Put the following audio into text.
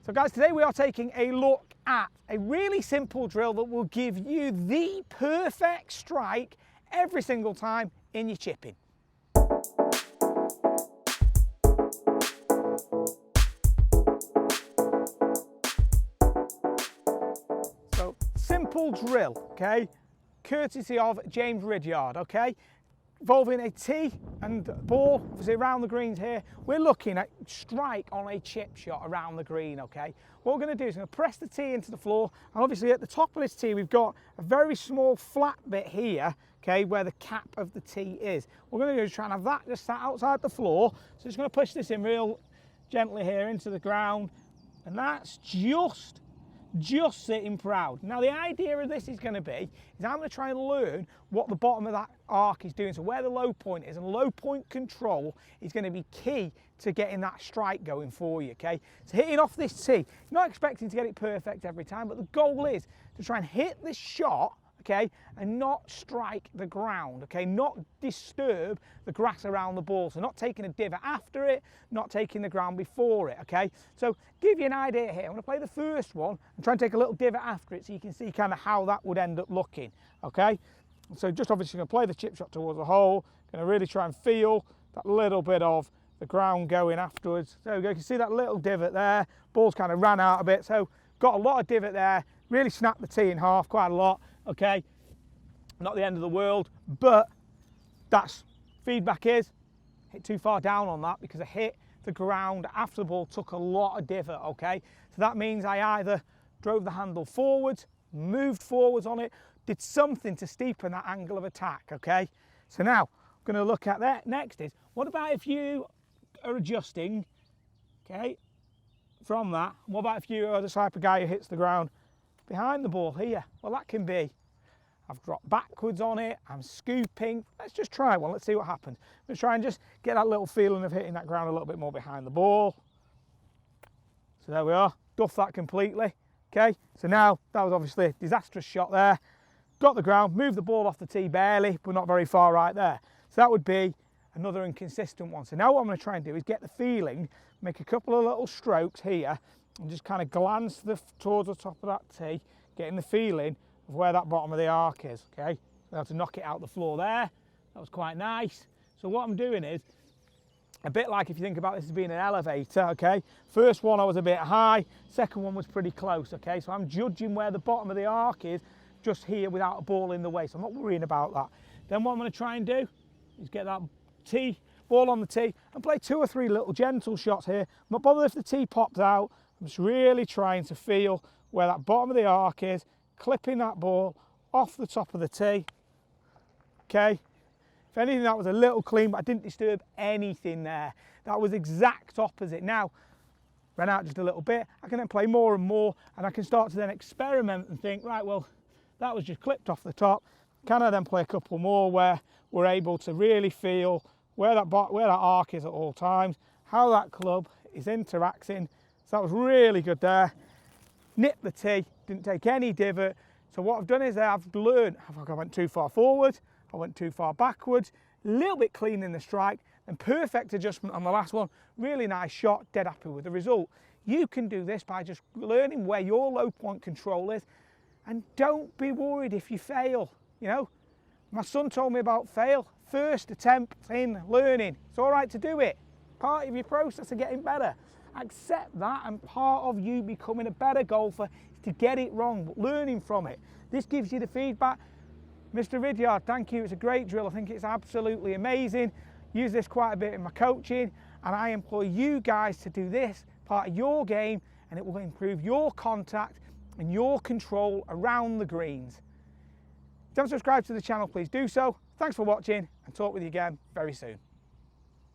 So guys, today we are taking a look at a really simple drill that will give you the perfect strike every single time in your chipping. So, simple drill, okay, courtesy of James Ridyard, okay, involving a tee and ball, obviously around the greens here. We're looking at strike on a chip shot around the green, okay. What we're going to do is I'm going to press the tee into the floor, and obviously at the top of this tee we've got a very small flat bit here, okay, where the cap of the tee is. What we're going to do is try and have that just sat outside the floor. So just going to push this in real gently here into the ground, and that's just sitting proud. Now the idea of this is going to be, is I'm going to try and learn what the bottom of that arc is doing, so where the low point is, and low point control is going to be key to getting that strike going for you, okay? So hitting off this tee, not expecting to get it perfect every time, but the goal is to try and hit this shot, okay, and not strike the ground, okay, not disturb the grass around the ball, so not taking a divot after it, not taking the ground before it, okay. So give you an idea here, I'm going to play the first one and try and take a little divot after it so you can see kind of how that would end up looking, okay. So just obviously going to play the chip shot towards the hole, going to really try and feel that little bit of the ground going afterwards. So you can see that little divot there, ball's kind of ran out a bit, so got a lot of divot there, really snapped the tee in half quite a lot. Okay, not the end of the world, but that's feedback is hit too far down on that because I hit the ground after the ball took a lot of divot, okay? So that means I either drove the handle forwards, moved forwards on it, did something to steepen that angle of attack, okay? So now, I'm going to look at that next is, what about if you are adjusting, okay, from that? What about if you are the type of guy who hits the ground behind the ball here? Well, that can be, I've dropped backwards on it, I'm scooping. Let's just try one, let's see what happens. I'm going to try and just get that little feeling of hitting that ground a little bit more behind the ball. So there we are, duff that completely, okay? So now, that was obviously a disastrous shot there. Got the ground, moved the ball off the tee barely, but not very far right there. So that would be another inconsistent one. So now what I'm going to try and do is get the feeling, make a couple of little strokes here, and just kind of glance towards the top of that tee, getting the feeling of where that bottom of the arc is, okay? So I have to knock it out the floor there. That was quite nice. So what I'm doing is, a bit like if you think about this as being an elevator, okay? First one I was a bit high, second one was pretty close, okay? So I'm judging where the bottom of the arc is, just here without a ball in the way, so I'm not worrying about that. Then what I'm going to try and do is get that tee, ball on the tee, and play 2 or 3 little gentle shots here. I'm not bothered if the tee pops out. I'm just really trying to feel where that bottom of the arc is, clipping that ball off the top of the tee, okay? If anything, that was a little clean, but I didn't disturb anything there. That was exact opposite. Now, ran out just a little bit, I can then play more and more, and I can start to then experiment and think, right, well, that was just clipped off the top. Can I then play a couple more where we're able to really feel where that arc is at all times, how that club is interacting. So that was really good there. Nipped the tee, didn't take any divot. So what I've done is I've learned, I went too far forward, I went too far backwards, a little bit clean in the strike, and perfect adjustment on the last one. Really nice shot, dead happy with the result. You can do this by just learning where your low point control is, and don't be worried if you fail, you know. My son told me about fail. First attempt in learning. It's all right to do it. Part of your process of getting better. Accept that, and part of you becoming a better golfer is to get it wrong, but learning from it. This gives you the feedback. Mr. Ridyard, thank you. It's a great drill. I think it's absolutely amazing. Use this quite a bit in my coaching, and I employ you guys to do this part of your game, and it will improve your contact and your control around the greens. If you haven't subscribed to the channel, please do so. Thanks for watching, and talk with you again very soon.